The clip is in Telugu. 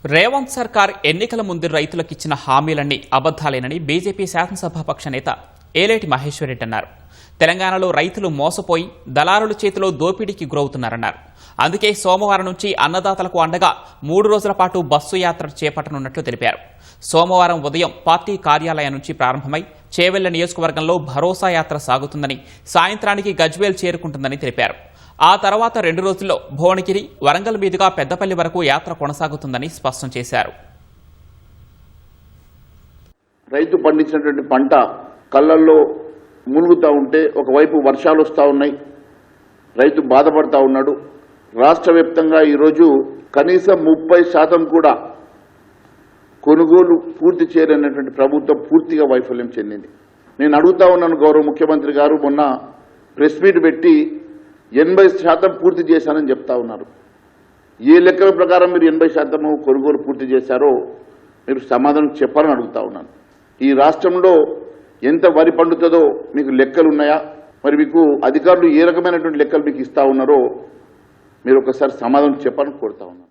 రేవంత్ సర్కార్ ఎన్నికల ముందు రైతులకు ఇచ్చిన హామీలన్నీ అబద్దాలేనని బీజేపీ శాసనసభాపక్ష నేత ఏలేటి మహేశ్వర్ రెడ్డి అన్నారు. తెలంగాణలో రైతులు మోసపోయి దళారుల చేతిలో దోపిడీకి గురవుతున్నారన్నారు. అందుకే సోమవారం నుంచి అన్నదాతలకు అండగా 3 రోజుల పాటు బస్సు యాత్ర చేపట్టనున్నట్లు తెలిపారు. సోమవారం ఉదయం పార్టీ కార్యాలయం నుంచి ప్రారంభమై చేవెళ్ల నియోజకవర్గంలో భరోసా యాత్ర సాగుతుందని, సాయంత్రానికి గజ్వేల్ చేరుకుంటుందని తెలిపారు. ఆ తర్వాత 2 రోజుల్లో భువనగిరి, వరంగల్ మీదుగా పెద్దపల్లి వరకు యాత్ర కొనసాగుతుందని స్పష్టం చేశారు. రైతు పండించినటువంటి పంట కళ్ళల్లో మునుగుతూ ఉంటే ఒకవైపు వర్షాలు వస్తూ ఉన్నాయి, రైతు బాధపడతా ఉన్నాడు. రాష్ట్ర వ్యాప్తంగా ఈరోజు కనీసం 30% కూడా కొనుగోలు పూర్తి చేయలేనటువంటి ప్రభుత్వం పూర్తిగా వైఫల్యం చెందింది. నేను అడుగుతా ఉన్నాను, గౌరవ ముఖ్యమంత్రి గారు మొన్న ప్రెస్ మీట్ పెట్టి 80% పూర్తి చేశానని చెప్తా ఉన్నారు. ఏ లెక్కల ప్రకారం మీరు 80% కొనుగోలు పూర్తి చేశారో మీరు సమాధానం చెప్పాలని అడుగుతా ఉన్నాను. ఈ రాష్ట్రంలో ఎంత వరి పండుతుందో మీకు లెక్కలు ఉన్నాయా? మరి మీకు అధికారులు ఏ రకమైనటువంటి లెక్కలు మీకు ఇస్తా ఉన్నారో మీరు ఒకసారి సమాధానం చెప్పాలని కోరుతా ఉన్నాను.